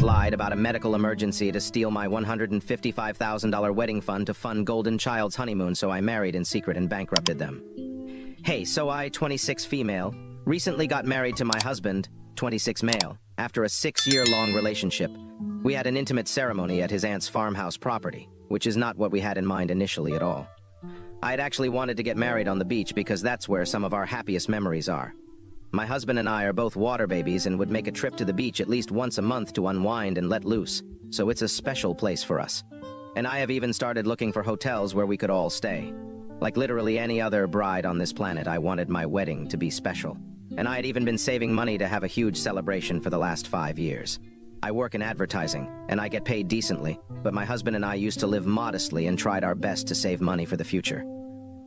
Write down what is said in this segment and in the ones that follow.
parents lied about a medical emergency to steal my $155,000 wedding fund to fund Golden Child's honeymoon, so I married in secret and bankrupted them. Hey, so I, 26 female, recently got married to my husband, 26 male, after a 6-year-long relationship. We had an intimate ceremony at his aunt's farmhouse property, which is not what we had in mind initially at all. I had actually wanted to get married on the beach because that's where some of our happiest memories are. My husband and I are both water babies and would make a trip to the beach at least once a month to unwind and let loose, so it's a special place for us. And I have even started looking for hotels where we could all stay. Like literally any other bride on this planet, I wanted my wedding to be special. And I had even been saving money to have a huge celebration for the last 5 years. I work in advertising, and I get paid decently, but my husband and I used to live modestly and tried our best to save money for the future.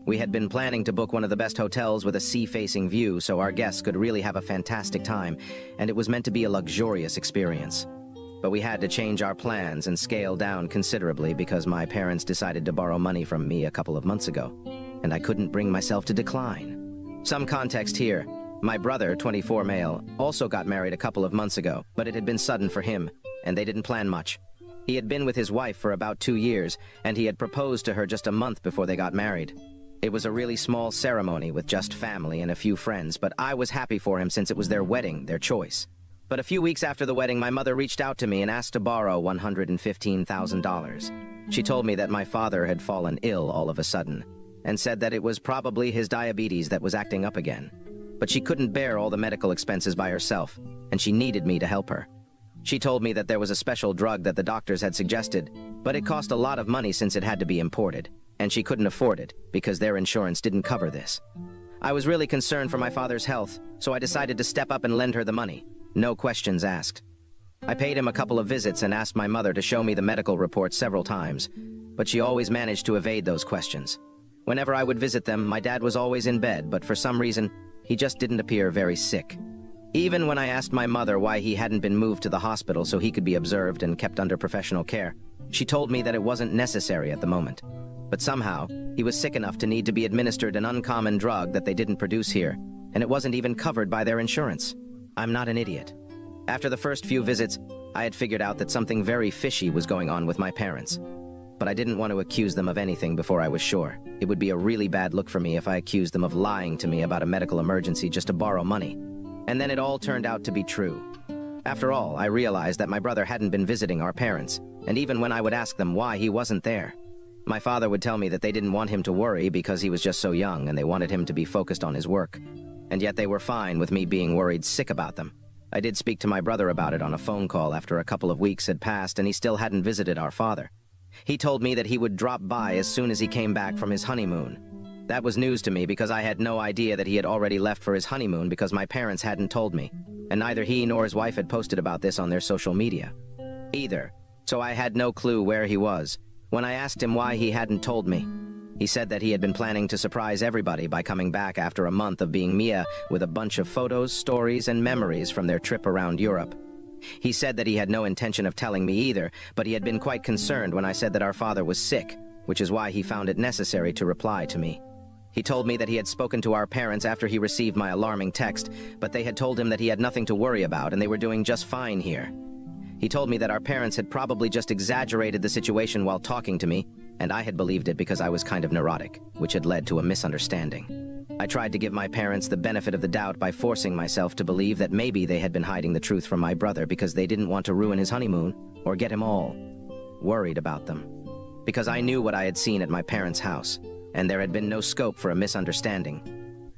We had been planning to book one of the best hotels with a sea-facing view so our guests could really have a fantastic time, and it was meant to be a luxurious experience. But we had to change our plans and scale down considerably because my parents decided to borrow money from me a couple of months ago, and I couldn't bring myself to decline. Some context here. My brother, 24 male, also got married a couple of months ago, but it had been sudden for him, and they didn't plan much. He had been with his wife for about 2 years, and he had proposed to her just a month before they got married. It was a really small ceremony with just family and a few friends, but I was happy for him since it was their wedding, their choice. But a few weeks after the wedding, my mother reached out to me and asked to borrow $115,000. She told me that my father had fallen ill all of a sudden, and said that it was probably his diabetes that was acting up again. But she couldn't bear all the medical expenses by herself, and she needed me to help her. She told me that there was a special drug that the doctors had suggested, but it cost a lot of money since it had to be imported, and she couldn't afford it because their insurance didn't cover this. I was really concerned for my father's health, so I decided to step up and lend her the money. No questions asked. I paid him a couple of visits and asked my mother to show me the medical reports several times, but she always managed to evade those questions. Whenever I would visit them, my dad was always in bed, but for some reason, he just didn't appear very sick. Even when I asked my mother why he hadn't been moved to the hospital so he could be observed and kept under professional care, she told me that it wasn't necessary at the moment. But somehow, he was sick enough to need to be administered an uncommon drug that they didn't produce here, and it wasn't even covered by their insurance. I'm not an idiot. After the first few visits, I had figured out that something very fishy was going on with my parents. But I didn't want to accuse them of anything before I was sure. It would be a really bad look for me if I accused them of lying to me about a medical emergency just to borrow money. And then it all turned out to be true. After all, I realized that my brother hadn't been visiting our parents, and even when I would ask them why he wasn't there, my father would tell me that they didn't want him to worry because he was just so young and they wanted him to be focused on his work. And yet they were fine with me being worried sick about them. I did speak to my brother about it on a phone call after a couple of weeks had passed and he still hadn't visited our father. He told me that he would drop by as soon as he came back from his honeymoon. That was news to me because I had no idea that he had already left for his honeymoon because my parents hadn't told me, and neither he nor his wife had posted about this on their social media either, so I had no clue where he was. When I asked him why he hadn't told me, he said that he had been planning to surprise everybody by coming back after a month of being Mia with a bunch of photos, stories, and memories from their trip around Europe. He said that he had no intention of telling me either, but he had been quite concerned when I said that our father was sick, which is why he found it necessary to reply to me. He told me that he had spoken to our parents after he received my alarming text, but they had told him that he had nothing to worry about and they were doing just fine here. He told me that our parents had probably just exaggerated the situation while talking to me, and I had believed it because I was kind of neurotic, which had led to a misunderstanding. I tried to give my parents the benefit of the doubt by forcing myself to believe that maybe they had been hiding the truth from my brother because they didn't want to ruin his honeymoon or get him all worried about them. Because I knew what I had seen at my parents' house, and there had been no scope for a misunderstanding.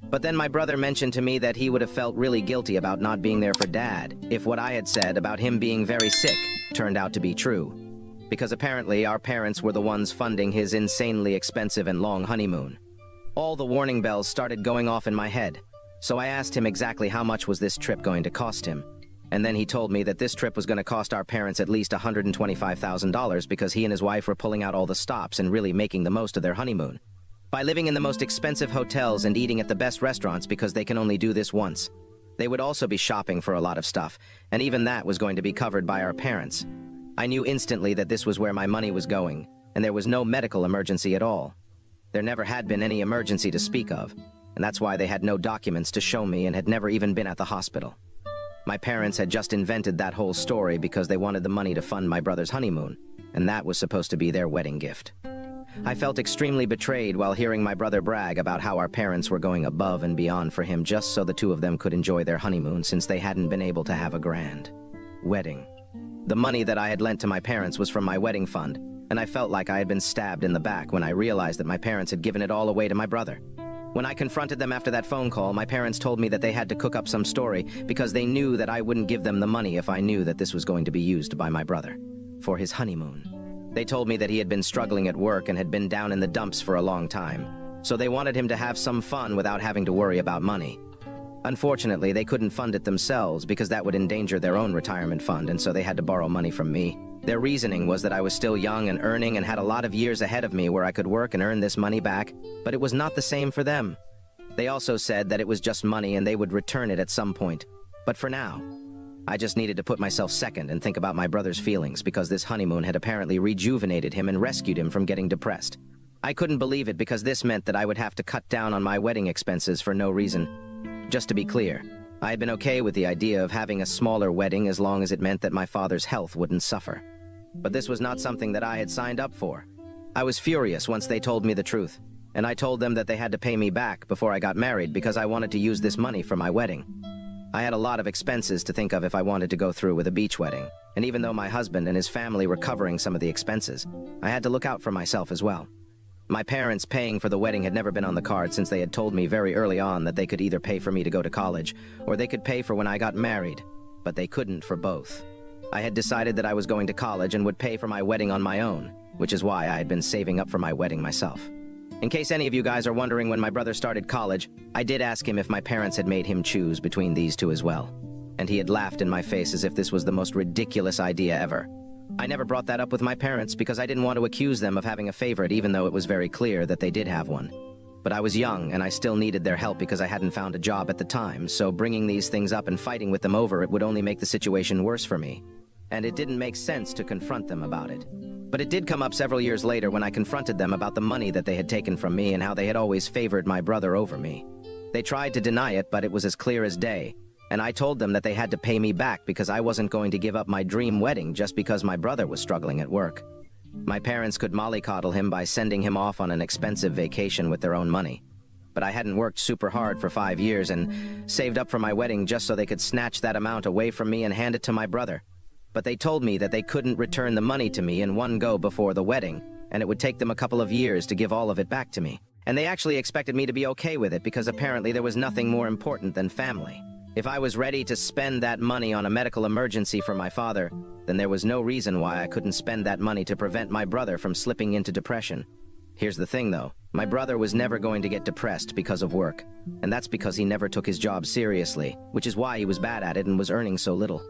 But then my brother mentioned to me that he would have felt really guilty about not being there for Dad if what I had said about him being very sick turned out to be true. Because apparently our parents were the ones funding his insanely expensive and long honeymoon. All the warning bells started going off in my head, so I asked him exactly how much was this trip going to cost him. And then he told me that this trip was going to cost our parents at least $125,000 because he and his wife were pulling out all the stops and really making the most of their honeymoon. By living in the most expensive hotels and eating at the best restaurants because they can only do this once. They would also be shopping for a lot of stuff, and even that was going to be covered by our parents. I knew instantly that this was where my money was going, and there was no medical emergency at all. There never had been any emergency to speak of, and that's why they had no documents to show me and had never even been at the hospital. My parents had just invented that whole story because they wanted the money to fund my brother's honeymoon, and that was supposed to be their wedding gift. I felt extremely betrayed while hearing my brother brag about how our parents were going above and beyond for him just so the two of them could enjoy their honeymoon since they hadn't been able to have a grand wedding. The money that I had lent to my parents was from my wedding fund, and I felt like I had been stabbed in the back when I realized that my parents had given it all away to my brother. When I confronted them after that phone call, my parents told me that they had to cook up some story because they knew that I wouldn't give them the money if I knew that this was going to be used by my brother for his honeymoon. They told me that he had been struggling at work and had been down in the dumps for a long time, so they wanted him to have some fun without having to worry about money. Unfortunately, they couldn't fund it themselves because that would endanger their own retirement fund, and so they had to borrow money from me. Their reasoning was that I was still young and earning and had a lot of years ahead of me where I could work and earn this money back, but it was not the same for them. They also said that it was just money and they would return it at some point. But for now, I just needed to put myself second and think about my brother's feelings because this honeymoon had apparently rejuvenated him and rescued him from getting depressed. I couldn't believe it because this meant that I would have to cut down on my wedding expenses for no reason. Just to be clear, I had been okay with the idea of having a smaller wedding as long as it meant that my father's health wouldn't suffer. But this was not something that I had signed up for. I was furious once they told me the truth, and I told them that they had to pay me back before I got married because I wanted to use this money for my wedding. I had a lot of expenses to think of if I wanted to go through with a beach wedding, and even though my husband and his family were covering some of the expenses, I had to look out for myself as well. My parents paying for the wedding had never been on the card since they had told me very early on that they could either pay for me to go to college or they could pay for when I got married, but they couldn't for both. I had decided that I was going to college and would pay for my wedding on my own, which is why I had been saving up for my wedding myself. In case any of you guys are wondering when my brother started college, I did ask him if my parents had made him choose between these two as well. And he had laughed in my face as if this was the most ridiculous idea ever. I never brought that up with my parents because I didn't want to accuse them of having a favorite even though it was very clear that they did have one. But I was young and I still needed their help because I hadn't found a job at the time, so bringing these things up and fighting with them over it would only make the situation worse for me. And it didn't make sense to confront them about it. But it did come up several years later when I confronted them about the money that they had taken from me and how they had always favored my brother over me. They tried to deny it, but it was as clear as day, and I told them that they had to pay me back because I wasn't going to give up my dream wedding just because my brother was struggling at work. My parents could mollycoddle him by sending him off on an expensive vacation with their own money. But I hadn't worked super hard for 5 years and saved up for my wedding just so they could snatch that amount away from me and hand it to my brother. But they told me that they couldn't return the money to me in one go before the wedding, and it would take them a couple of years to give all of it back to me. And they actually expected me to be okay with it because apparently there was nothing more important than family. If I was ready to spend that money on a medical emergency for my father, then there was no reason why I couldn't spend that money to prevent my brother from slipping into depression. Here's the thing though, my brother was never going to get depressed because of work, and that's because he never took his job seriously, which is why he was bad at it and was earning so little.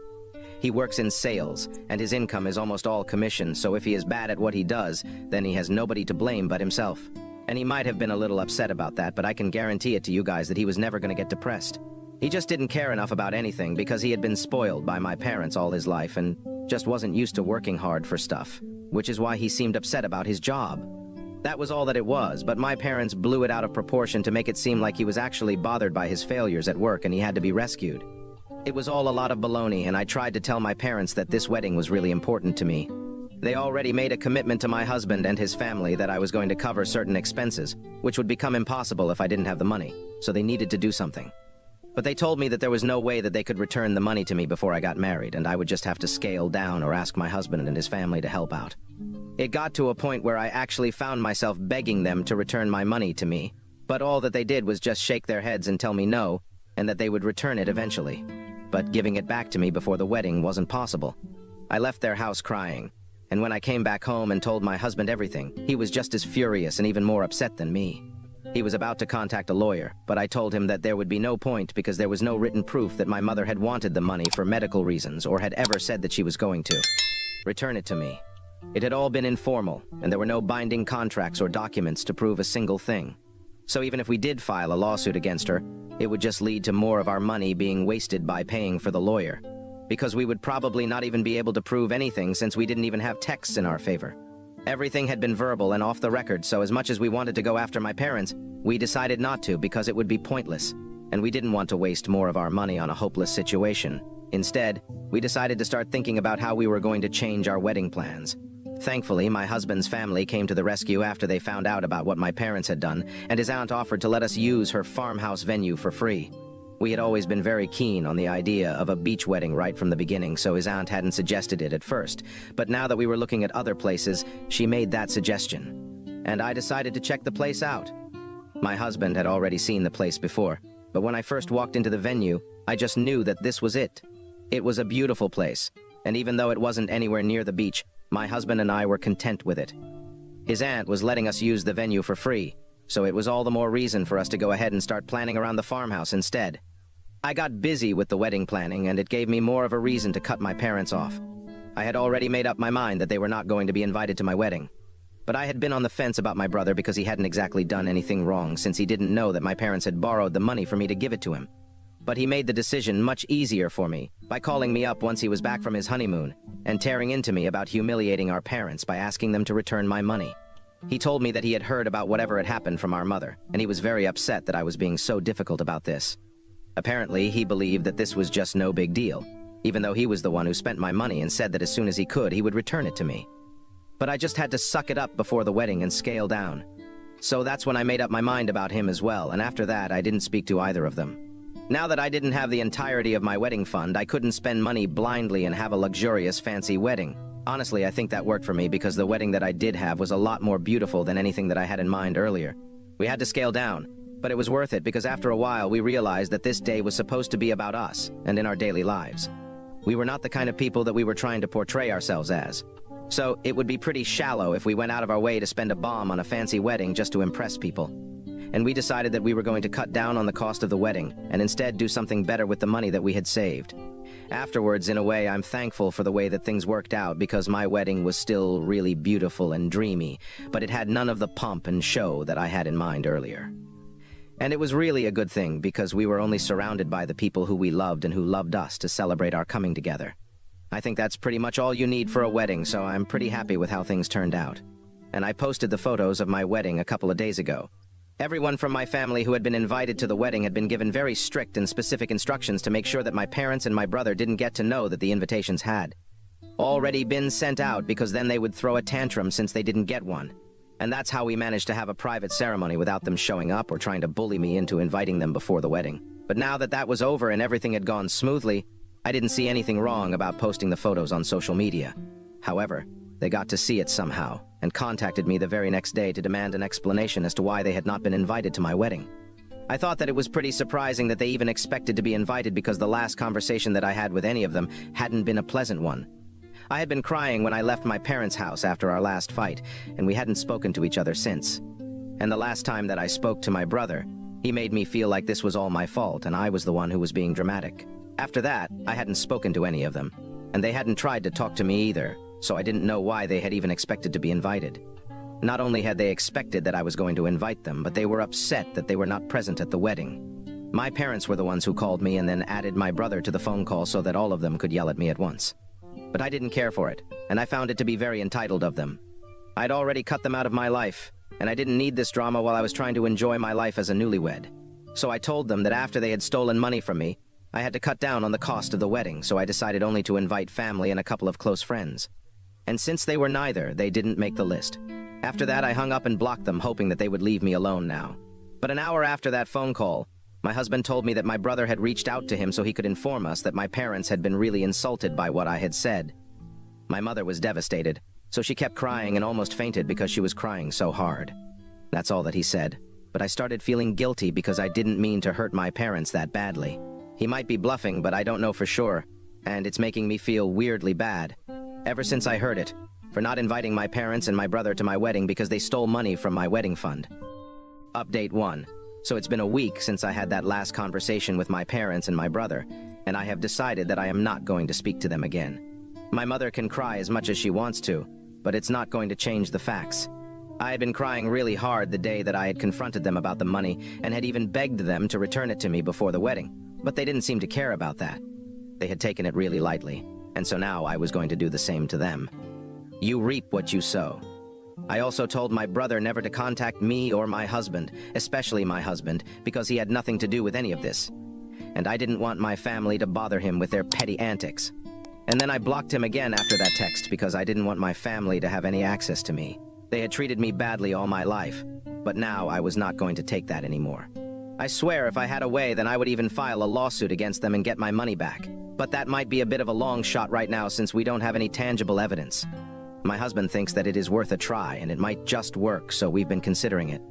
He works in sales, and his income is almost all commission, so if he is bad at what he does, then he has nobody to blame but himself. And he might have been a little upset about that, but I can guarantee it to you guys that he was never going to get depressed. He just didn't care enough about anything because he had been spoiled by my parents all his life and just wasn't used to working hard for stuff, which is why he seemed upset about his job. That was all that it was, but my parents blew it out of proportion to make it seem like he was actually bothered by his failures at work and he had to be rescued. It was all a lot of baloney, and I tried to tell my parents that this wedding was really important to me. They already made a commitment to my husband and his family that I was going to cover certain expenses, which would become impossible if I didn't have the money, so they needed to do something. But they told me that there was no way that they could return the money to me before I got married, and I would just have to scale down or ask my husband and his family to help out. It got to a point where I actually found myself begging them to return my money to me, but all that they did was just shake their heads and tell me no, and that they would return it eventually. But giving it back to me before the wedding wasn't possible. I left their house crying, and when I came back home and told my husband everything, he was just as furious and even more upset than me. He was about to contact a lawyer, but I told him that there would be no point because there was no written proof that my mother had wanted the money for medical reasons or had ever said that she was going to return it to me. It had all been informal, and there were no binding contracts or documents to prove a single thing. So even if we did file a lawsuit against her, it would just lead to more of our money being wasted by paying for the lawyer, because we would probably not even be able to prove anything since we didn't even have texts in our favor. Everything had been verbal and off the record, so as much as we wanted to go after my parents, we decided not to because it would be pointless, and we didn't want to waste more of our money on a hopeless situation. Instead, we decided to start thinking about how we were going to change our wedding plans. Thankfully, my husband's family came to the rescue after they found out about what my parents had done, and his aunt offered to let us use her farmhouse venue for free. We had always been very keen on the idea of a beach wedding right from the beginning, so his aunt hadn't suggested it at first. But now that we were looking at other places, she made that suggestion. And I decided to check the place out. My husband had already seen the place before, but when I first walked into the venue, I just knew that this was it. It was a beautiful place, and even though it wasn't anywhere near the beach, my husband and I were content with it. His aunt was letting us use the venue for free, so it was all the more reason for us to go ahead and start planning around the farmhouse instead. I got busy with the wedding planning, and it gave me more of a reason to cut my parents off. I had already made up my mind that they were not going to be invited to my wedding. But I had been on the fence about my brother because he hadn't exactly done anything wrong, since he didn't know that my parents had borrowed the money for me to give it to him. But he made the decision much easier for me by calling me up once he was back from his honeymoon and tearing into me about humiliating our parents by asking them to return my money. He told me that he had heard about whatever had happened from our mother, and he was very upset that I was being so difficult about this. Apparently, he believed that this was just no big deal, even though he was the one who spent my money and said that as soon as he could, he would return it to me. But I just had to suck it up before the wedding and scale down. So that's when I made up my mind about him as well, and after that, I didn't speak to either of them. Now that I didn't have the entirety of my wedding fund, I couldn't spend money blindly and have a luxurious, fancy wedding. Honestly, I think that worked for me because the wedding that I did have was a lot more beautiful than anything that I had in mind earlier. We had to scale down, but it was worth it because after a while we realized that this day was supposed to be about us and in our daily lives. We were not the kind of people that we were trying to portray ourselves as. So it would be pretty shallow if we went out of our way to spend a bomb on a fancy wedding just to impress people. And we decided that we were going to cut down on the cost of the wedding and instead do something better with the money that we had saved. Afterwards, in a way, I'm thankful for the way that things worked out because my wedding was still really beautiful and dreamy, but it had none of the pomp and show that I had in mind earlier. And it was really a good thing because we were only surrounded by the people who we loved and who loved us to celebrate our coming together. I think that's pretty much all you need for a wedding, so I'm pretty happy with how things turned out. And I posted the photos of my wedding a couple of days ago. Everyone from my family who had been invited to the wedding had been given very strict and specific instructions to make sure that my parents and my brother didn't get to know that the invitations had already been sent out because then they would throw a tantrum since they didn't get one. And that's how we managed to have a private ceremony without them showing up or trying to bully me into inviting them before the wedding. But now that that was over and everything had gone smoothly, I didn't see anything wrong about posting the photos on social media. However, they got to see it somehow and contacted me the very next day to demand an explanation as to why they had not been invited to my wedding. I thought that it was pretty surprising that they even expected to be invited because the last conversation that I had with any of them hadn't been a pleasant one. I had been crying when I left my parents' house after our last fight, and we hadn't spoken to each other since. And the last time that I spoke to my brother, he made me feel like this was all my fault and I was the one who was being dramatic. After that, I hadn't spoken to any of them, and they hadn't tried to talk to me either, so I didn't know why they had even expected to be invited. Not only had they expected that I was going to invite them, but they were upset that they were not present at the wedding. My parents were the ones who called me and then added my brother to the phone call so that all of them could yell at me at once. But I didn't care for it, and I found it to be very entitled of them. I'd already cut them out of my life, and I didn't need this drama while I was trying to enjoy my life as a newlywed. So I told them that after they had stolen money from me, I had to cut down on the cost of the wedding, so I decided only to invite family and a couple of close friends. And since they were neither, they didn't make the list. After that, I hung up and blocked them, hoping that they would leave me alone now. But an hour after that phone call, my husband told me that my brother had reached out to him so he could inform us that my parents had been really insulted by what I had said. My mother was devastated, so she kept crying and almost fainted because she was crying so hard. That's all that he said, but I started feeling guilty because I didn't mean to hurt my parents that badly. He might be bluffing, but I don't know for sure, and it's making me feel weirdly bad. Ever since I heard it, for not inviting my parents and my brother to my wedding because they stole money from my wedding fund. Update 1. So it's been a week since I had that last conversation with my parents and my brother, and I have decided that I am not going to speak to them again. My mother can cry as much as she wants to, but it's not going to change the facts. I had been crying really hard the day that I had confronted them about the money and had even begged them to return it to me before the wedding, but they didn't seem to care about that. They had taken it really lightly, and so now I was going to do the same to them. You reap what you sow. I also told my brother never to contact me or my husband, especially my husband, because he had nothing to do with any of this. and I didn't want my family to bother him with their petty antics. And then I blocked him again after that text because I didn't want my family to have any access to me. They had treated me badly all my life, but now I was not going to take that anymore. I swear if I had a way, then I would even file a lawsuit against them and get my money back. But that might be a bit of a long shot right now since we don't have any tangible evidence. My husband thinks that it is worth a try and it might just work, so we've been considering it.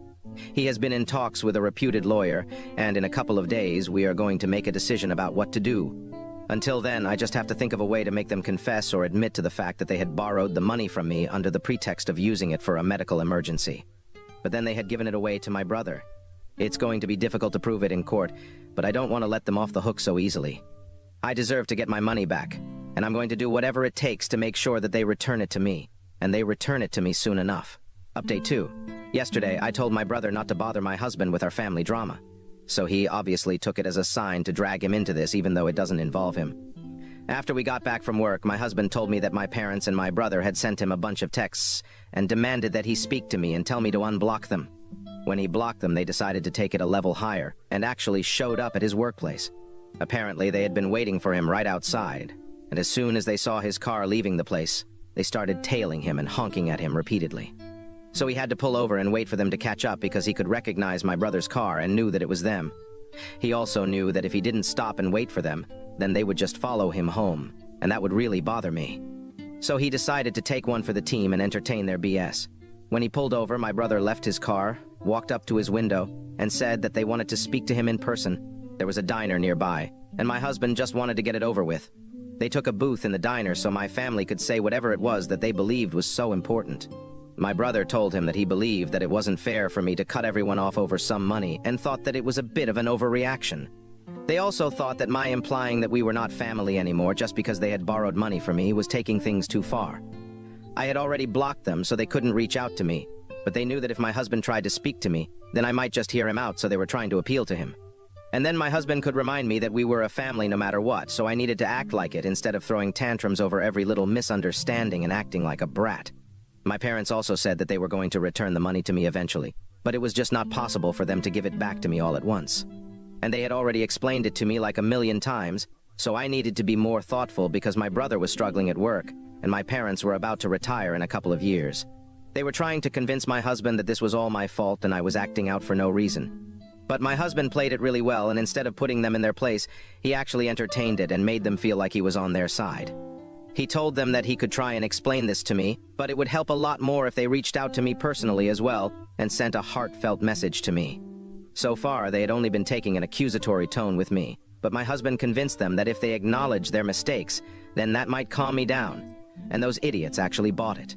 He has been in talks with a reputed lawyer, and in a couple of days we are going to make a decision about what to do. Until then, I just have to think of a way to make them confess or admit to the fact that they had borrowed the money from me under the pretext of using it for a medical emergency. But then they had given it away to my brother. It's going to be difficult to prove it in court, but I don't want to let them off the hook so easily. I deserve to get my money back, and I'm going to do whatever it takes to make sure that they return it to me, and they return it to me soon enough. Update 2. Yesterday, I told my brother not to bother my husband with our family drama. So he obviously took it as a sign to drag him into this even though it doesn't involve him. After we got back from work, my husband told me that my parents and my brother had sent him a bunch of texts and demanded that he speak to me and tell me to unblock them. When he blocked them, they decided to take it a level higher and actually showed up at his workplace. Apparently, they had been waiting for him right outside, and as soon as they saw his car leaving the place, they started tailing him and honking at him repeatedly. So he had to pull over and wait for them to catch up because he could recognize my brother's car and knew that it was them. He also knew that if he didn't stop and wait for them, then they would just follow him home, and that would really bother me. So he decided to take one for the team and entertain their BS. When he pulled over, my brother left his car, walked up to his window, and said that they wanted to speak to him in person. There was a diner nearby, and my husband just wanted to get it over with. They took a booth in the diner so my family could say whatever it was that they believed was so important. My brother told him that he believed that it wasn't fair for me to cut everyone off over some money and thought that it was a bit of an overreaction. They also thought that my implying that we were not family anymore just because they had borrowed money from me was taking things too far. I had already blocked them so they couldn't reach out to me, but they knew that if my husband tried to speak to me, then I might just hear him out, so they were trying to appeal to him. And then my husband could remind me that we were a family no matter what, so I needed to act like it instead of throwing tantrums over every little misunderstanding and acting like a brat. My parents also said that they were going to return the money to me eventually, but it was just not possible for them to give it back to me all at once. And they had already explained it to me like a million times, so I needed to be more thoughtful because my brother was struggling at work, and my parents were about to retire in a couple of years. They were trying to convince my husband that this was all my fault and I was acting out for no reason. But my husband played it really well, and instead of putting them in their place, he actually entertained it and made them feel like he was on their side. He told them that he could try and explain this to me, but it would help a lot more if they reached out to me personally as well and sent a heartfelt message to me. So far, they had only been taking an accusatory tone with me, but my husband convinced them that if they acknowledged their mistakes, then that might calm me down, and those idiots actually bought it.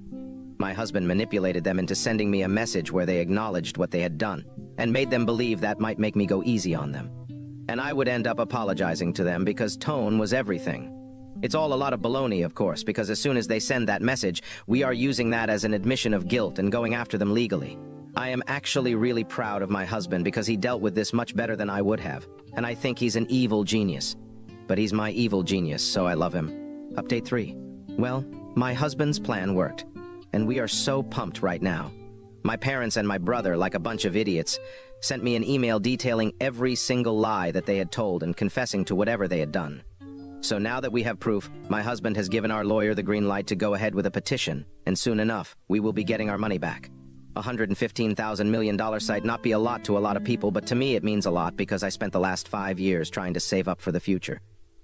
My husband manipulated them into sending me a message where they acknowledged what they had done, and made them believe that might make me go easy on them. And I would end up apologizing to them because tone was everything. It's all a lot of baloney, of course, because as soon as they send that message, we are using that as an admission of guilt and going after them legally. I am actually really proud of my husband because he dealt with this much better than I would have, and I think he's an evil genius. But he's my evil genius, so I love him. Update 3. Well, my husband's plan worked, and we are so pumped right now. My parents and my brother, like a bunch of idiots, sent me an email detailing every single lie that they had told and confessing to whatever they had done. So now that we have proof, my husband has given our lawyer the green light to go ahead with a petition, and soon enough, we will be getting our money back. $115,000 million site not be a lot to a lot of people, but to me it means a lot because I spent the last 5 years trying to save up for the future.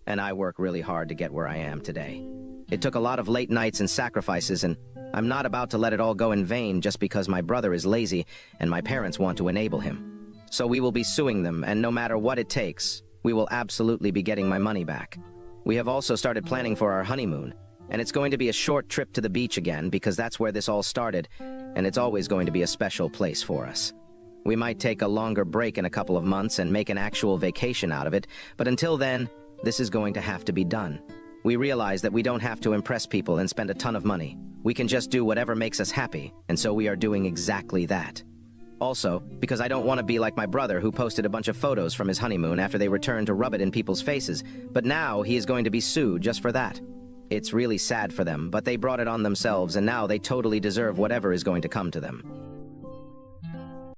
And I work really hard to get where I am today. It took a lot of late nights and sacrifices, and I'm not about to let it all go in vain just because my brother is lazy and my parents want to enable him. So we will be suing them, and no matter what it takes, we will absolutely be getting my money back. We have also started planning for our honeymoon, and it's going to be a short trip to the beach again because that's where this all started, and it's always going to be a special place for us. We might take a longer break in a couple of months and make an actual vacation out of it, but until then, this is going to have to be done. We realize that we don't have to impress people and spend a ton of money. We can just do whatever makes us happy, and so we are doing exactly that. Also, because I don't want to be like my brother who posted a bunch of photos from his honeymoon after they returned to rub it in people's faces, but now he is going to be sued just for that. It's really sad for them, but they brought it on themselves and now they totally deserve whatever is going to come to them.